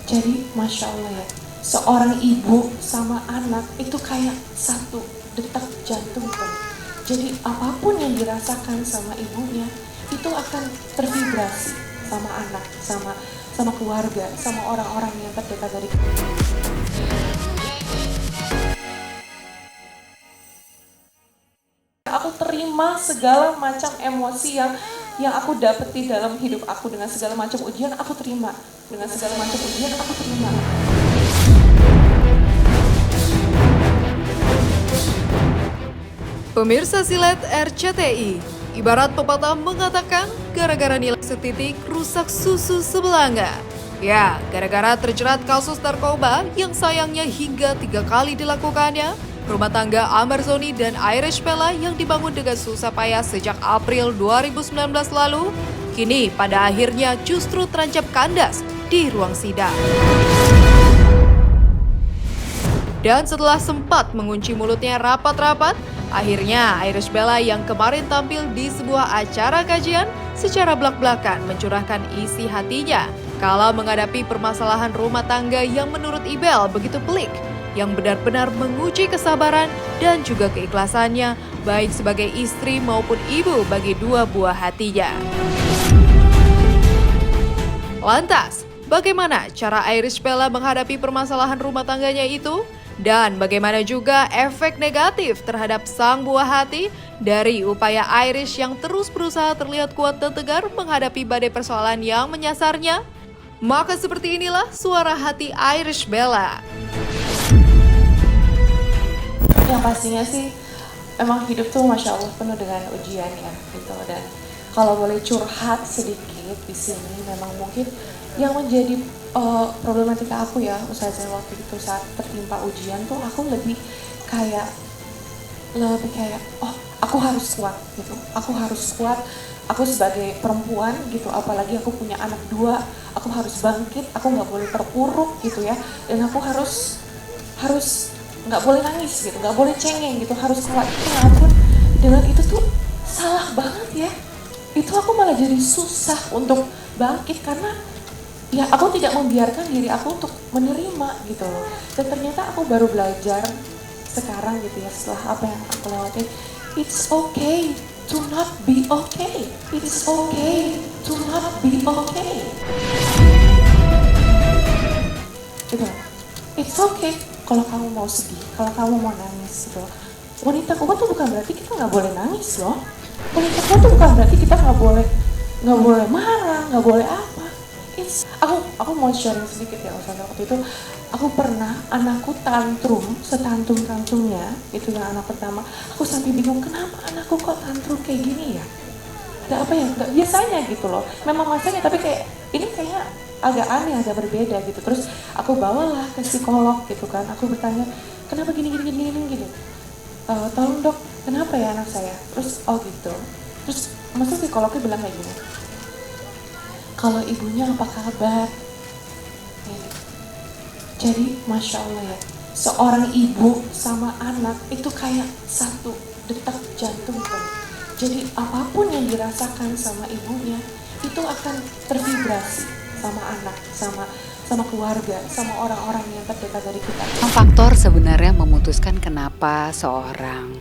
Jadi Masya Allah ya, seorang ibu sama anak itu kayak satu detak jantung kan. Jadi apapun yang dirasakan sama ibunya itu akan tervibrasi sama anak, sama keluarga, sama orang-orang yang terdekat dari kita. Aku terima segala macam emosi yang aku dapeti dalam hidup aku, dengan segala macam ujian aku terima, dengan segala macam ujian aku terima. Pemirsa Silet RCTI, ibarat pepatah mengatakan gara-gara nilai setitik rusak susu sebelanga. Ya, gara-gara terjerat kasus narkoba yang sayangnya hingga 3 kali dilakukannya, rumah tangga Amarzoni dan Irish Bella yang dibangun dengan susah payah sejak April 2019 lalu, kini pada akhirnya justru terancam kandas di ruang sidang. Dan setelah sempat mengunci mulutnya rapat-rapat, akhirnya Irish Bella yang kemarin tampil di sebuah acara kajian secara belak-belakan mencurahkan isi hatinya kala menghadapi permasalahan rumah tangga yang menurut Ibel begitu pelik, yang benar-benar menguji kesabaran dan juga keikhlasannya baik sebagai istri maupun ibu bagi dua buah hatinya. Lantas, bagaimana cara Irish Bella menghadapi permasalahan rumah tangganya itu? Dan bagaimana juga efek negatif terhadap sang buah hati dari upaya Irish yang terus berusaha terlihat kuat dan tegar menghadapi badai persoalan yang menyasarnya? Maka seperti inilah suara hati Irish Bella. Yang pastinya sih, emang hidup tuh Masya Allah penuh dengan ujian ya gitu. Dan kalau boleh curhat sedikit di sini, memang mungkin yang menjadi problematika aku ya Ustazah waktu itu saat tertimpa ujian tuh aku lebih kayak oh aku harus kuat gitu, aku harus kuat, aku sebagai perempuan gitu, apalagi aku punya anak 2, aku harus bangkit, aku nggak boleh terpuruk gitu ya, dan aku harus nggak boleh nangis gitu, nggak boleh cengeng gitu, harus kuat. Ya ampun, dengan itu tuh salah banget ya, itu aku malah jadi susah untuk bangkit karena ya aku tidak membiarkan diri aku untuk menerima gitu loh. Dan ternyata aku baru belajar sekarang gitu ya, setelah apa yang aku lewatin, it's okay to not be okay, it's okay to not be okay gitu. It's okay kalau kamu mau sedih, kalau kamu mau nangis gitu. Wanita kuat tuh bukan berarti kita nggak boleh nangis loh. Wanita kuat tuh bukan berarti kita nggak boleh marah, nggak boleh apa. Aku mau sharing sedikit ya Ustazah. Waktu itu aku pernah anakku tantrum, setantum-tantumnya itu yang anak pertama. Aku sampai bingung kenapa anakku kok tantrum kayak gini ya. Ada apa ya? Gak biasanya gitu loh. Memang masanya tapi kayak ini kayaknya agak aneh, agak berbeda gitu. Terus aku bawalah ke psikolog gitu kan. Aku bertanya kenapa gini. Tolong dok, kenapa ya anak saya? Terus oh gitu. Terus maksudnya psikolognya bilang kayak gini, kalau ibunya apa kabar? Ya. Jadi Masya Allah ya, seorang ibu sama anak itu kayak satu detak jantung kan. Jadi apapun yang dirasakan sama ibunya itu akan tervibrasi sama anak, sama keluarga, sama orang-orang yang terdekat dari kita. Faktor sebenarnya memutuskan kenapa seorang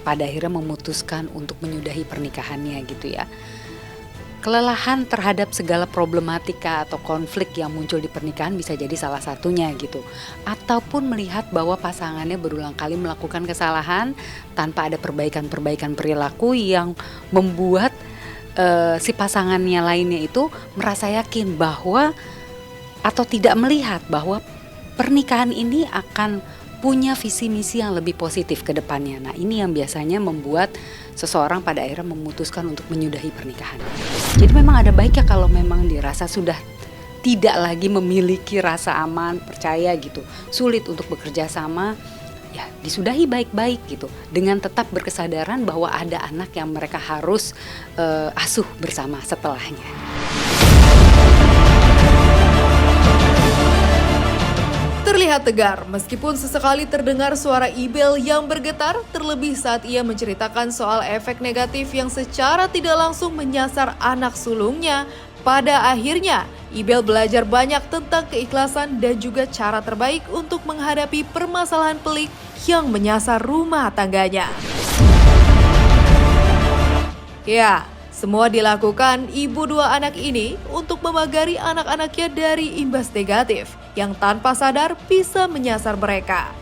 pada akhirnya memutuskan untuk menyudahi pernikahannya gitu ya. Kelelahan terhadap segala problematika atau konflik yang muncul di pernikahan bisa jadi salah satunya gitu. Ataupun melihat bahwa pasangannya berulang kali melakukan kesalahan tanpa ada perbaikan-perbaikan perilaku yang membuat si pasangannya lainnya itu merasa yakin bahwa atau tidak melihat bahwa pernikahan ini akan punya visi misi yang lebih positif ke depannya. Nah, ini yang biasanya membuat seseorang pada akhirnya memutuskan untuk menyudahi pernikahan. Jadi memang ada baiknya kalau memang dirasa sudah tidak lagi memiliki rasa aman, percaya gitu, sulit untuk bekerja sama, ya disudahi baik-baik gitu, dengan tetap berkesadaran bahwa ada anak yang mereka harus asuh bersama setelahnya. Terlihat tegar meskipun sesekali terdengar suara Ibel yang bergetar, terlebih saat ia menceritakan soal efek negatif yang secara tidak langsung menyasar anak sulungnya Pada akhirnya, Ibel belajar banyak tentang keikhlasan dan juga cara terbaik untuk menghadapi permasalahan pelik yang menyasar rumah tangganya. Ya, semua dilakukan ibu dua anak ini untuk memagari anak-anaknya dari imbas negatif yang tanpa sadar bisa menyasar mereka.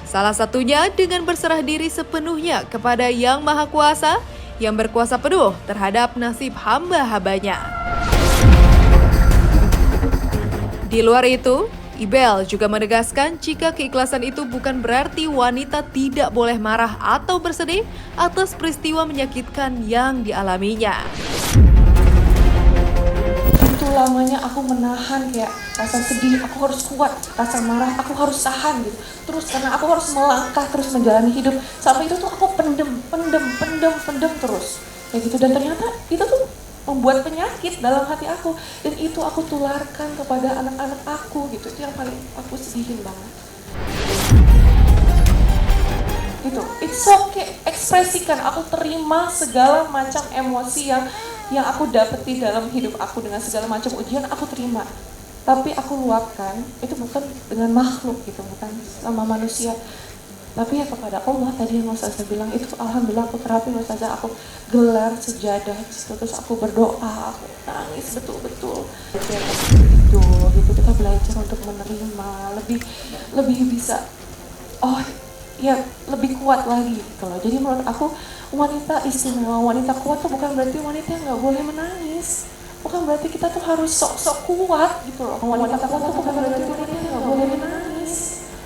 Salah satunya dengan berserah diri sepenuhnya kepada Yang Maha Kuasa yang berkuasa penuh terhadap nasib hamba-hambanya. Di luar itu, Ibel juga menegaskan jika keikhlasan itu bukan berarti wanita tidak boleh marah atau bersedih atas peristiwa menyakitkan yang dialaminya. Itu lamanya aku menahan kayak rasa sedih, aku harus kuat, rasa marah, aku harus tahan gitu. Terus karena aku harus melangkah terus menjalani hidup, sampai itu tuh aku pendem terus. Kayak gitu, dan ternyata itu tuh membuat penyakit dalam hati aku, dan itu aku tularkan kepada anak-anak aku gitu. Itu yang paling aku sedihin banget. Gitu, it's okay, ekspresikan. Aku terima segala macam emosi yang aku dapeti dalam hidup aku, dengan segala macam ujian aku terima. Tapi aku luapkan, itu bukan dengan makhluk gitu, bukan sama manusia. Tapi ya kepada Allah, tadi yang Ustazah bilang itu, alhamdulillah aku terapin Ustazah, aku gelar sejadah gitu, terus aku berdoa, aku nangis betul-betul. Itu gitu, kita belajar untuk menerima, lebih bisa, oh ya lebih kuat lagi gitu loh. Jadi menurut aku wanita istimewa, wanita kuat tuh bukan berarti wanita yang nggak boleh menangis. Bukan berarti kita tuh harus sok-sok kuat gitu loh. Wanita kuat tuh bukan berarti wanita yang nggak boleh menangis.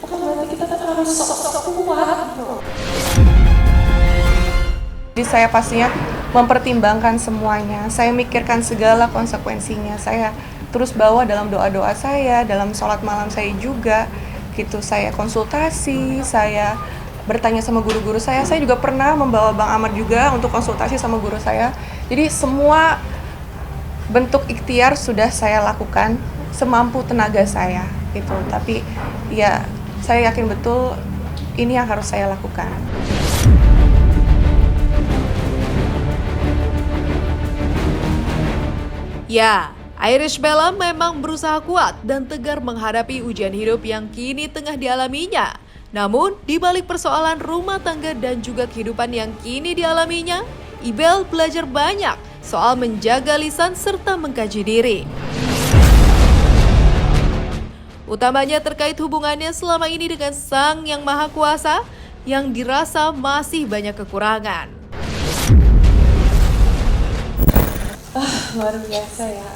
Bukan berarti kita tuh harus sok-sok kuat gitu loh. Jadi saya pastinya mempertimbangkan semuanya. Saya mikirkan segala konsekuensinya. Saya terus bawa dalam doa-doa saya, dalam sholat malam saya juga. Gitu, saya konsultasi, saya bertanya sama guru-guru saya juga pernah membawa Bang Ahmad juga untuk konsultasi sama guru saya. Jadi semua bentuk ikhtiar sudah saya lakukan semampu tenaga saya gitu. Tapi ya saya yakin betul ini yang harus saya lakukan. Ya, Irish Bella memang berusaha kuat dan tegar menghadapi ujian hidup yang kini tengah dialaminya. Namun, di balik persoalan rumah tangga dan juga kehidupan yang kini dialaminya, Ibel belajar banyak soal menjaga lisan serta mengkaji diri. Utamanya terkait hubungannya selama ini dengan Sang Yang Maha Kuasa yang dirasa masih banyak kekurangan. Luar biasa ya.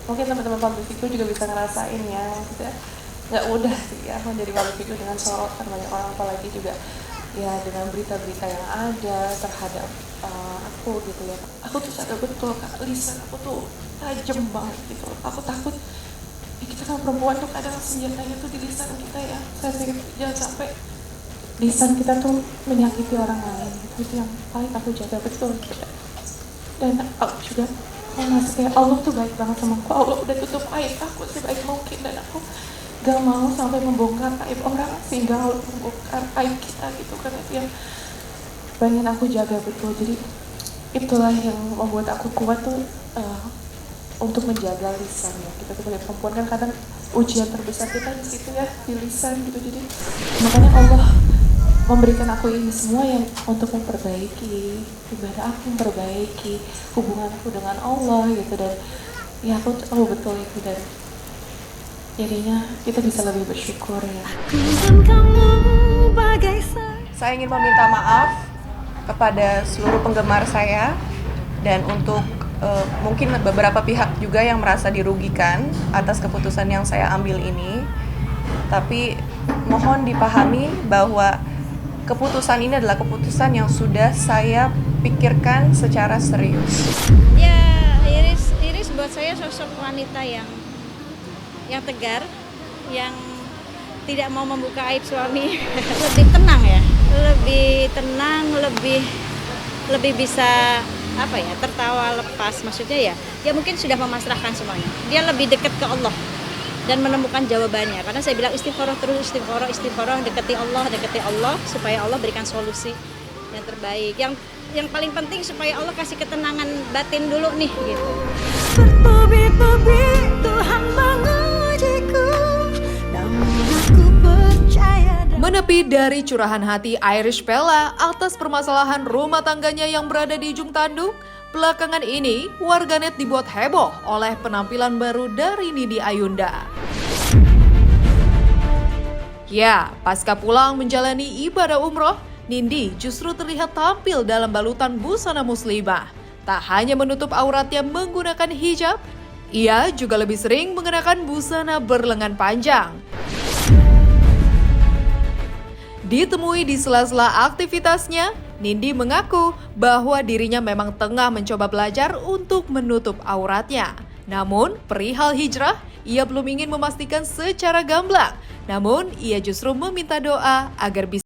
Mungkin teman-teman public figure juga bisa ngerasain ya, gitu ya. Nggak mudah sih ya menjadi public figure dengan sorotan banyak orang, apalagi juga ya dengan berita-berita yang ada terhadap aku gitu ya. Aku tuh sadar betul Kak, lisan aku tuh tajam banget gitu. Aku takut ya, kita kan perempuan tuh kadang senjatanya tuh di lisan kita ya. Saya pikir jangan sampai lisan kita tuh menyakiti orang lain gitu. Itu yang paling aku jaga betul gitu. Dan aku juga merasa kayak Allah tuh baik banget sama aku. Allah udah tutup aib aku sebaik mungkin, dan aku gak mau sampai membongkar aib orang sehingga Allah membongkar aib kita gitu kan. Itu yang pengen aku jaga betul. Jadi itulah yang membuat aku kuat tuh untuk menjaga lisan ya. Kita sebagai perempuan kan kadang ujian terbesar kita di situ ya, di lisan gitu. Jadi makanya Allah memberikan aku ini semua yang untuk memperbaiki ibadah aku, memperbaiki hubungan aku dengan Allah gitu. Dan ya aku tahu betul itu, dan jadinya kita bisa lebih bersyukur ya. Saya ingin meminta maaf kepada seluruh penggemar saya, dan untuk mungkin beberapa pihak juga yang merasa dirugikan atas keputusan yang saya ambil ini. Tapi mohon dipahami bahwa keputusan ini adalah keputusan yang sudah saya pikirkan secara serius. Ya, Iris buat saya sosok wanita yang tegar, yang tidak mau membuka aib suami. Lebih tenang ya, lebih tenang, lebih bisa tertawa lepas. Maksudnya ya mungkin sudah memasrahkan semuanya. Dia lebih dekat ke Allah dan menemukan jawabannya. Karena saya bilang istighfarah terus, istighfarah, dekati Allah supaya Allah berikan solusi yang terbaik. Yang yang paling penting supaya Allah kasih ketenangan batin dulu nih gitu. Bertubi-tubi Tuhan mengujiku, namun aku percaya. Menepi dari curahan hati Irish Bella atas permasalahan rumah tangganya yang berada di ujung tanduk, belakangan ini warganet dibuat heboh oleh penampilan baru dari Nindi Ayunda. Ya, pasca pulang menjalani ibadah umroh, Nindi justru terlihat tampil dalam balutan busana muslimah. Tak hanya menutup auratnya menggunakan hijab, ia juga lebih sering mengenakan busana berlengan panjang. Ditemui di sela-sela aktivitasnya, Nindi mengaku bahwa dirinya memang tengah mencoba belajar untuk menutup auratnya. Namun, perihal hijrah, ia belum ingin memastikan secara gamblang. Namun, ia justru meminta doa agar bisa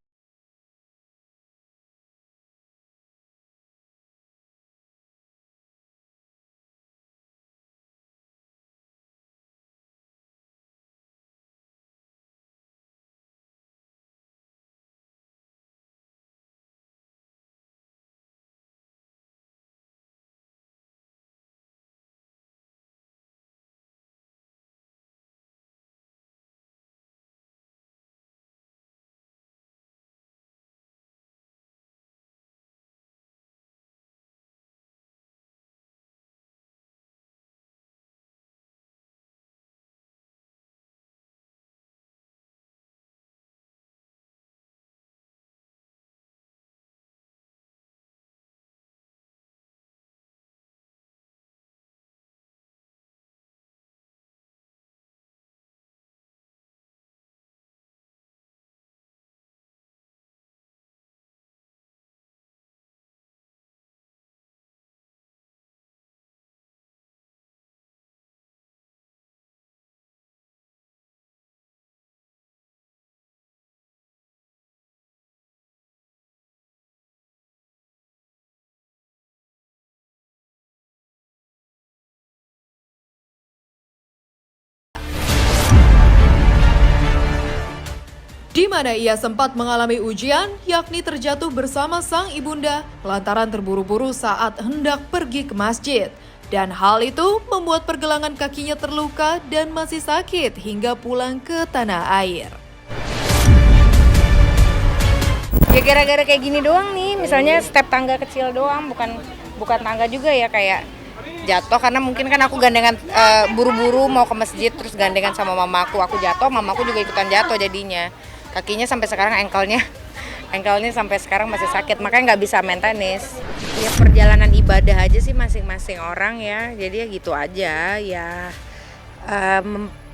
di mana ia sempat mengalami ujian, yakni terjatuh bersama sang ibunda lantaran terburu-buru saat hendak pergi ke masjid. Dan hal itu membuat pergelangan kakinya terluka dan masih sakit hingga pulang ke tanah air. Ya gara-gara kayak gini doang nih, misalnya step tangga kecil doang, bukan tangga juga ya, kayak jatuh karena mungkin kan aku gandengan buru-buru mau ke masjid terus gandengan sama mamaku, aku jatuh, mamaku juga ikutan jatuh jadinya. Kakinya sampai sekarang engkelnya sampai sekarang masih sakit, makanya nggak bisa main tenis. Ya perjalanan ibadah aja sih masing-masing orang ya, jadi ya gitu aja ya,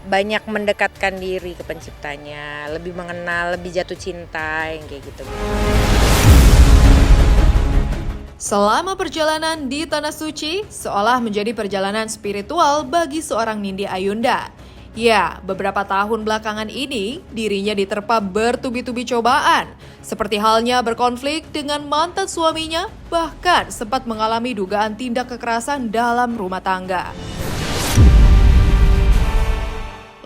banyak mendekatkan diri ke penciptanya, lebih mengenal, lebih jatuh cinta yang kayak gitu. Selama perjalanan di Tanah Suci, seolah menjadi perjalanan spiritual bagi seorang Nindi Ayunda. Ya, beberapa tahun belakangan ini, dirinya diterpa bertubi-tubi cobaan. Seperti halnya berkonflik dengan mantan suaminya, bahkan sempat mengalami dugaan tindak kekerasan dalam rumah tangga.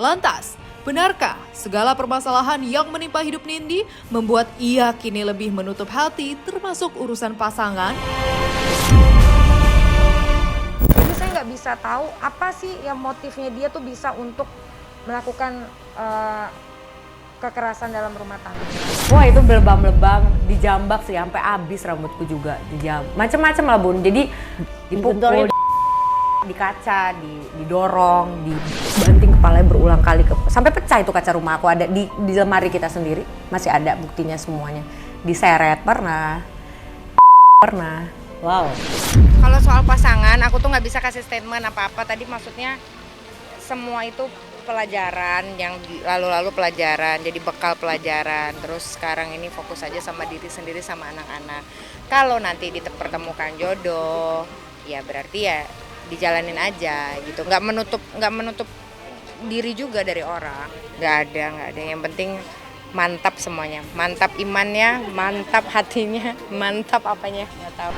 Lantas, benarkah segala permasalahan yang menimpa hidup Nindi membuat ia kini lebih menutup hati termasuk urusan pasangan? Jadi saya nggak bisa tahu apa sih yang motifnya dia tuh bisa untuk melakukan kekerasan dalam rumah tangga. Wah itu belebam-lebam, dijambak sih sampai habis rambutku juga, macem-macem lah Bun. Jadi dipukul, di kaca, didorong, dibanting kepalanya berulang kali, sampai pecah itu kaca rumah aku, ada di lemari kita sendiri, masih ada buktinya semuanya. Diseret pernah. Wow. Kalau soal pasangan, aku tuh nggak bisa kasih statement apa-apa. Tadi maksudnya semua itu pelajaran, yang lalu-lalu pelajaran, jadi bekal pelajaran. Terus sekarang ini fokus aja sama diri sendiri, sama anak-anak. Kalau nanti dipertemukan jodoh, ya berarti ya dijalanin aja gitu. Nggak menutup diri juga dari orang. Nggak ada. Yang penting mantap semuanya, mantap imannya, mantap hatinya, mantap apanya, nggak tahu.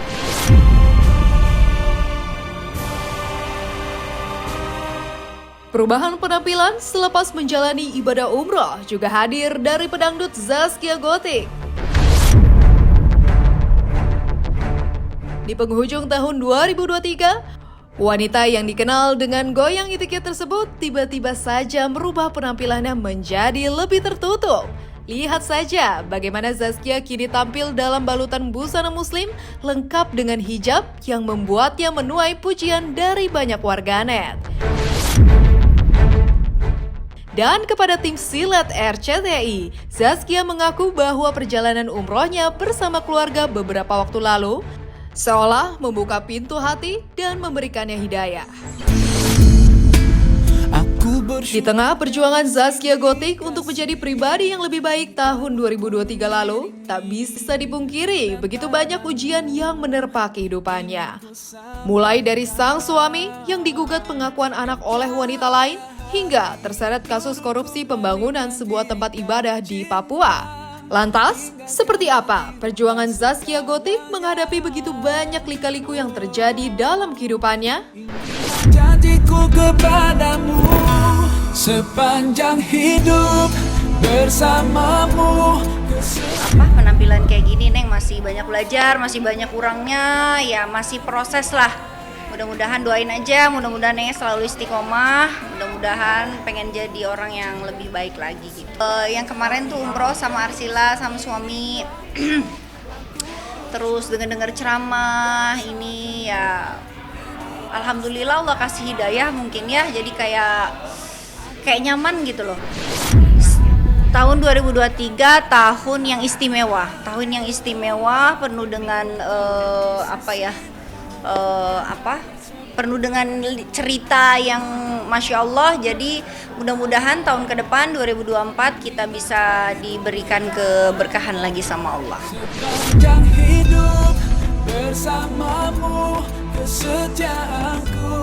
Perubahan penampilan selepas menjalani ibadah umroh juga hadir dari pedangdut Zaskia Gotik. Di penghujung tahun 2023, wanita yang dikenal dengan goyang etiket tersebut tiba-tiba saja merubah penampilannya menjadi lebih tertutup. Lihat saja bagaimana Zaskia kini tampil dalam balutan busana muslim lengkap dengan hijab yang membuatnya menuai pujian dari banyak warganet. Dan kepada tim silat RCTI, Zaskia mengaku bahwa perjalanan umrohnya bersama keluarga beberapa waktu lalu seolah membuka pintu hati dan memberikannya hidayah. Di tengah perjuangan Zaskia Gotik untuk menjadi pribadi yang lebih baik tahun 2023 lalu, tak bisa dipungkiri begitu banyak ujian yang menerpa kehidupannya. Mulai dari sang suami yang digugat pengakuan anak oleh wanita lain, hingga terseret kasus korupsi pembangunan sebuah tempat ibadah di Papua. Lantas, seperti apa perjuangan Zaskia Gotik menghadapi begitu banyak lika-liku yang terjadi dalam kehidupannya? Janjiku kepadamu sepanjang hidup bersamamu. Penampilan kayak gini Neng masih banyak belajar, masih banyak kurangnya, ya masih proses lah. Mudah-mudahan doain aja, mudah-mudahan Neng selalu istiqomah, mudah-mudahan pengen jadi orang yang lebih baik lagi gitu. Yang kemarin tuh umroh sama Arsila sama suami, terus dengar ceramah ini ya, alhamdulillah Allah kasih hidayah mungkin ya, jadi kayak nyaman gitu loh. Tahun 2023 tahun yang istimewa, penuh dengan penuh dengan cerita yang Masya Allah. Jadi mudah-mudahan tahun ke depan 2024 kita bisa diberikan keberkahan lagi sama Allah. Sepanjang hidup bersamamu, kesetiaanku